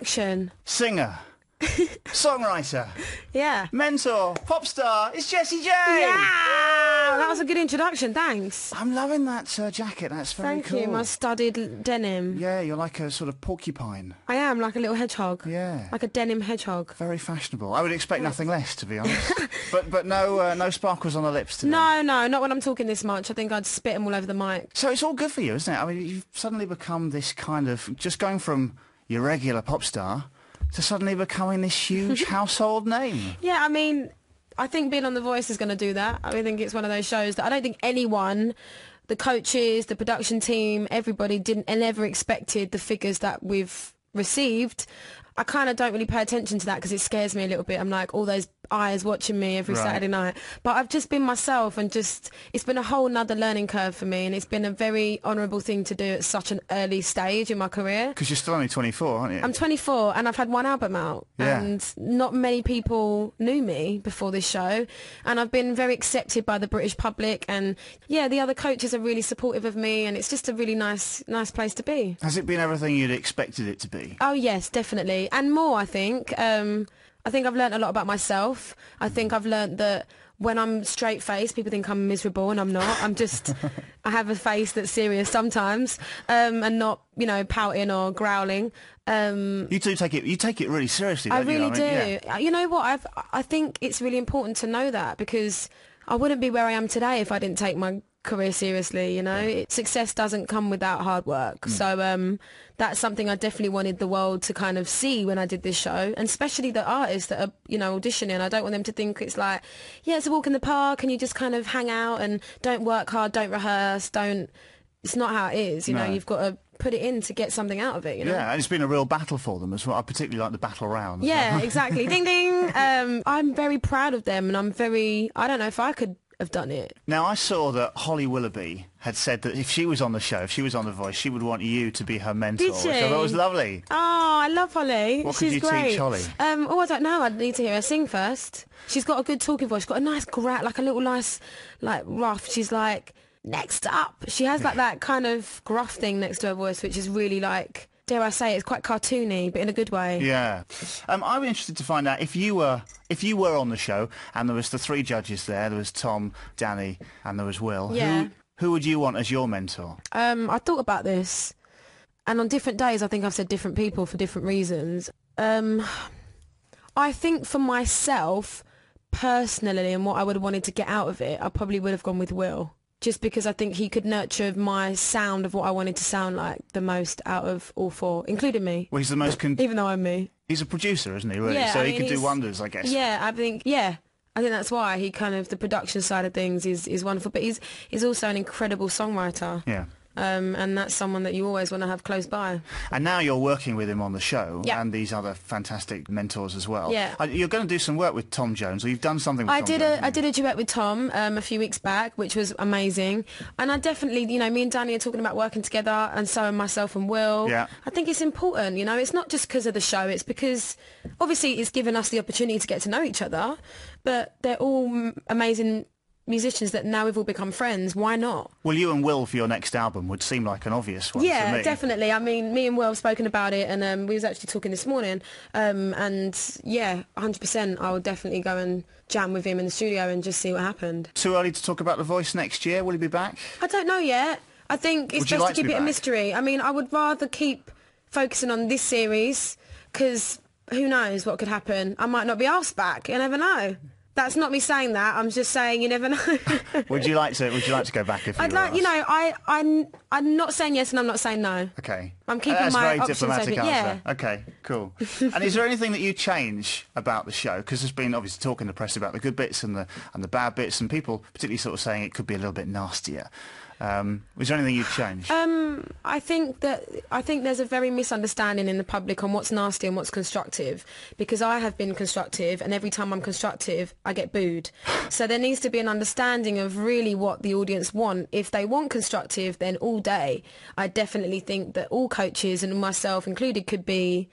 introduction. Singer, songwriter, Yeah. mentor, pop star, it's Jessie J! Yeah! That was a good introduction, thanks. I'm loving that jacket, that's very Thank cool. you, my studded denim. Yeah, you're like a sort of porcupine. I am, like a little hedgehog. Yeah. Like a denim hedgehog. Very fashionable. I would expect nothing less, to be honest. but no sparkles on the lips today. No, not when I'm talking this much. I think I'd spit them all over the mic. So it's all good for you, isn't it? I mean, you've suddenly become this kind of, just going from your regular pop star to suddenly becoming this huge household name. Yeah, I mean, I think being on The Voice is going to do that. I think it's one of those shows that I don't think anyone, the coaches, the production team, everybody didn't and never expected the figures that we've received. I kind of don't really pay attention to that because it scares me a little bit. I'm like, all those eyes watching me every Saturday night. But I've just been myself, and just, it's been a whole nother learning curve for me, and it's been a very honourable thing to do at such an early stage in my career. Because you're still only 24, aren't you? I'm 24 and I've had one album out, and not many people knew me before this show, and I've been very accepted by the British public, and yeah, the other coaches are really supportive of me, and it's just a really nice place to be. Has it been everything you'd expected it to be? Oh yes, definitely, and more. I think I've learnt a lot about myself. I think I've learnt that when I'm straight-faced, people think I'm miserable, and I'm not. I'm just, I have a face that's serious sometimes, and not, you know, pouting or growling. You do take it. You take it really seriously. I Don't you? really do. Yeah. You know what? I think it's really important to know that, because I wouldn't be where I am today if I didn't take my career seriously. You know, success doesn't come without hard work. So that's something I definitely wanted the world to kind of see when I did this show, and especially the artists that are, you know, auditioning. I don't want them to think it's like, yeah, it's a walk in the park and you just kind of hang out and don't work hard, don't rehearse, don't. It's not how it is. You know, you've got to put it in to get something out of it, you know? Yeah, and it's been a real battle for them as well. I particularly like the battle round. Yeah, exactly. Ding, ding. I'm very proud of them, and I don't know if I could have done it. Now, I saw that Holly Willoughby had said that if she was on the show, if she was on The Voice, she would want you to be her mentor. Did she? Which I thought was lovely. Oh, I love Holly. What She's could you great. teach Holly? Oh, I don't know. I'd need to hear her sing first. She's got a good talking voice. She's got a nice like a little nice, like, rough. She's like, next up. She has like that kind of gruff thing next to her voice, which is really like, dare I say, it's quite cartoony, but in a good way. Yeah. I'd be interested to find out if you were on the show and there was the three judges there. There was Tom, Danny, and there was Will. Yeah. Who would you want as your mentor? I thought about this, and on different days I think I've said different people for different reasons. I think for myself, personally, and what I would have wanted to get out of it, I probably would have gone with Will. Just because I think he could nurture my sound of what I wanted to sound like the most out of all four, including me. Well, he's the most... Even though I'm me. He's a producer, isn't he, really? Yeah, so I he mean, could do wonders, I guess. Yeah, I think that's why he kind of, the production side of things is wonderful. But he's also an incredible songwriter. Yeah. And that's someone that you always want to have close by. And now you're working with him on the show, Yeah. and these other fantastic mentors as well. Yeah. You're going to do some work with Tom Jones, or you've done something with Tom Jones. I did a duet with Tom a few weeks back, which was amazing. And I definitely, you know, me and Danny are talking about working together, and so are myself and Will. Yeah. I think it's important, you know, it's not just because of the show, it's because obviously it's given us the opportunity to get to know each other, but they're all amazing musicians that now we've all become friends. Why not? Well, you and Will for your next album would seem like an obvious one to me. Yeah, definitely. I mean, me and Will have spoken about it, and we was actually talking this morning, and yeah, 100%, I would definitely go and jam with him in the studio and just see what happened. Too early to talk about The Voice next year? Will he be back? I don't know yet. I think it's best to keep it a mystery. I mean, I would rather keep focusing on this series, because who knows what could happen. I might not be asked back. You never know. That's not me saying that. I'm just saying you never know. Would you like to go back if you I'd were like, asked? you know, I'm not saying yes and I'm not saying no. Okay. I'm keeping my options open. That's a very diplomatic answer. Yeah. Okay, cool. And is there anything that you change about the show? Because there's been obviously talk in the press about the good bits and the bad bits, and people particularly sort of saying it could be a little bit nastier. Was there anything you'd change? I think there's a very misunderstanding in the public on what's nasty and what's constructive, because I have been constructive, and every time I'm constructive I get booed. So there needs to be an understanding of really what the audience want. If they want constructive, then all day. I definitely think that all coaches, and myself included, could be,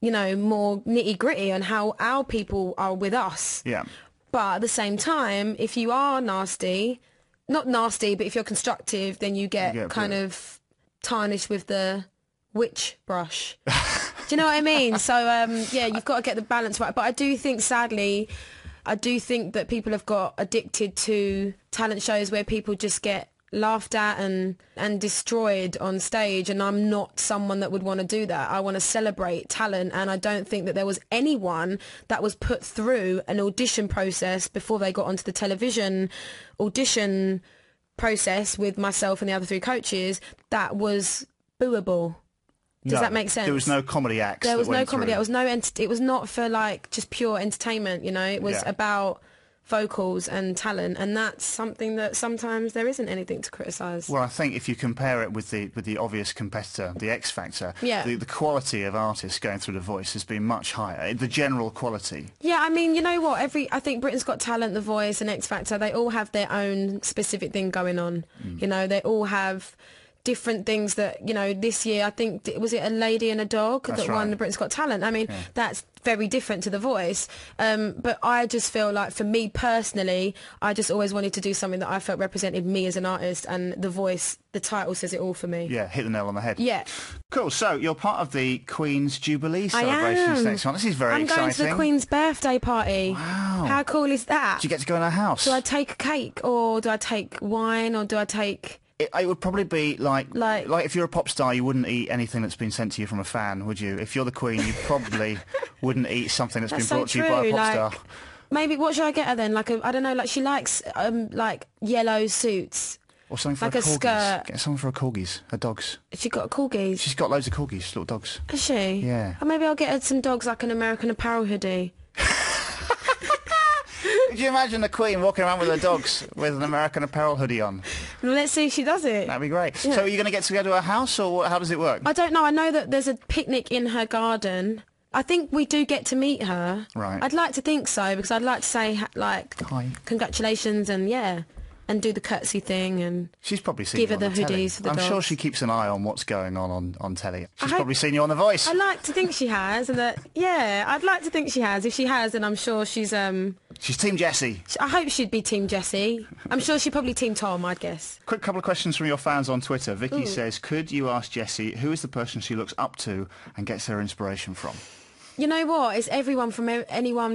you know, more nitty gritty on how our people are with us. Yeah. But at the same time, if you are nasty, not nasty, but if you're constructive, then you get kind of tarnished with the witch brush. Do you know what I mean? So, yeah, you've got to get the balance right. But I do think, sadly, that people have got addicted to talent shows where people just get laughed at and destroyed on stage, and I'm not someone that would want to do that. I want to celebrate talent, and I don't think that there was anyone that was put through an audition process before they got onto the television audition process with myself and the other 3 coaches that was booable. Does that make sense? There was no comedy acts. There was no comedy. It was it was not for like just pure entertainment. You know, it was about vocals and talent, and that's something that sometimes there isn't anything to criticise. Well, I think if you compare it with the obvious competitor, the X Factor, the quality of artists going through The Voice has been much higher. The general quality. Yeah, I mean, you know what? I think Britain's Got Talent, The Voice, and X Factor, they all have their own specific thing going on. You know, they all have different things that, you know, this year I think, was it a lady and a dog that won the Britain's Got Talent? I mean, that's very different to The Voice, but I just feel like, for me personally, I just always wanted to do something that I felt represented me as an artist, and The Voice, the title says it all for me. Yeah, hit the nail on the head. Yeah. Cool, so you're part of the Queen's Jubilee celebrations next month. This is very exciting. I'm going to the Queen's birthday party. Wow. How cool is that? Do you get to go in her house? Do I take a cake, or do I take wine, or do I take... It would probably be like if you're a pop star, you wouldn't eat anything that's been sent to you from a fan, would you? If you're the Queen, you probably wouldn't eat something that's been brought to you by a pop star. Maybe, what should I get her then? Like I don't know, like she likes like yellow suits. Or something for like a skirt. Get something for her corgis, her dogs. She got corgis? She's got loads of corgis, little dogs. Has she? Yeah. Or maybe I'll get her some dogs, like an American Apparel hoodie. Could you imagine the Queen walking around with her dogs with an American Apparel hoodie on? Well, let's see if she does it. That'd be great. Yeah. So are you going to go to her house, or how does it work? I don't know. I know that there's a picnic in her garden. I think we do get to meet her. Right. I'd like to think so, because I'd like to say, like, hi, congratulations, and and do the curtsy thing, and she's probably seen give you her on the telly. hoodies for the I'm dogs. sure she keeps an eye on what's going on telly. She's probably seen you on The Voice. I like to think she has, and that I'd like to think she has. If she has, then I'm sure she's Team Jessie. I hope she'd be Team Jessie. I'm sure she'd probably Team Tom, I'd guess. Quick couple of questions from your fans on Twitter. Vicky says, could you ask Jessie who is the person she looks up to and gets her inspiration from? You know what? It's anyone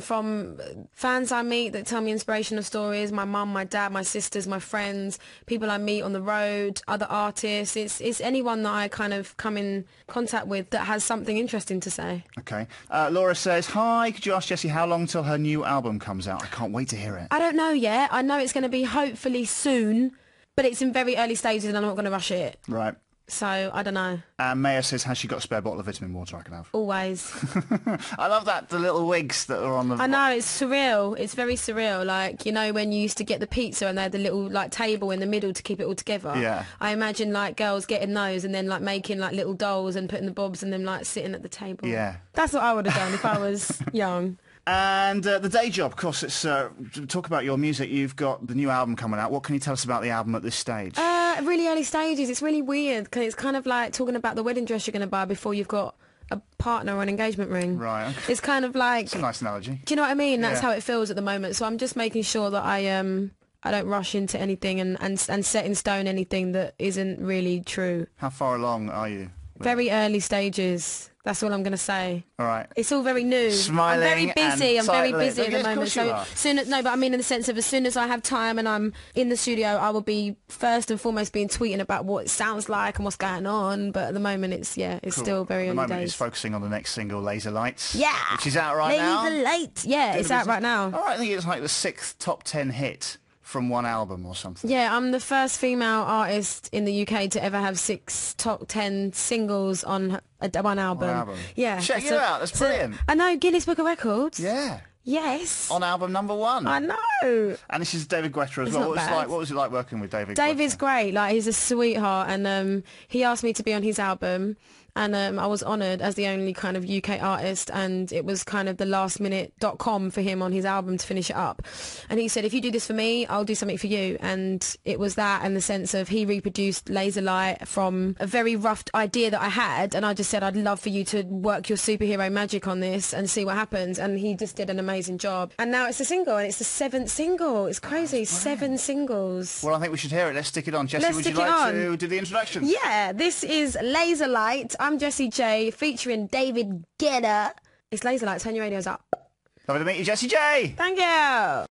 from fans I meet that tell me inspirational stories, my mum, my dad, my sisters, my friends, people I meet on the road, other artists. It's anyone that I kind of come in contact with that has something interesting to say. Okay. Laura says, hi, could you ask Jessie how long till her new album comes out? I can't wait to hear it. I don't know yet. I know it's going to be hopefully soon, but it's in very early stages and I'm not going to rush it. Right. So, I don't know. Maya says, has she got a spare bottle of vitamin water I can have? Always. I love that, the little wigs that are on the... I know, it's surreal. It's very surreal. Like, you know, when you used to get the pizza and they had the little, like, table in the middle to keep it all together? Yeah. I imagine, like, girls getting those and then, like, making, like, little dolls and putting the bobs and them, like, sitting at the table. Yeah. That's what I would have done if I was young. And the day job, of course, it's talk about your music. You've got the new album coming out. What can you tell us about the album at this stage? Really early stages. It's really weird because it's kind of like talking about the wedding dress you're going to buy before you've got a partner or an engagement ring. Right. Okay. It's kind of like... It's a nice analogy. Do you know what I mean? That's how it feels at the moment. So I'm just making sure that I don't rush into anything and set in stone anything that isn't really true. How far along are you? Very early stages. That's all I'm going to say. All right. It's all very new. Smiling. I'm very busy. I'm very busy at the moment. So no, but I mean in the sense of as soon as I have time and I'm in the studio, I will be first and foremost tweeting about what it sounds like and what's going on. But at the moment, it's still very early days. At the moment, it's focusing on the next single, Laser Lights. Yeah. Which is out right now. Laser Lights. Yeah, it's out right now. All right, I think it's like the 6th top 10 hit from one album or something. Yeah, I'm the first female artist in the UK to ever have 6 top 10 singles on one album. Yeah. Check it out, that's brilliant. I know, Guinness Book of Records. Yeah. Yes. On album number 1. I know. And this is David Guetta as well. What was it like working with David Guetta? David's great. Like, he's a sweetheart, and he asked me to be on his album. And I was honoured as the only kind of UK artist, and it was kind of the lastminute.com for him on his album to finish it up. And he said, if you do this for me, I'll do something for you. And it was that, in the sense of he reproduced Laser Light from a very rough idea that I had, and I just said, I'd love for you to work your superhero magic on this and see what happens. And he just did an amazing job. And now it's a single, and it's the 7th single. It's crazy. 7 singles. Well, I think we should hear it. Let's stick it on. Jessie, would you like to do the introduction? Yeah, this is Laser Light. I'm Jessie J, featuring David Guetta. It's Laser Light. Turn your radios up. Lovely to meet you, Jessie J. Thank you.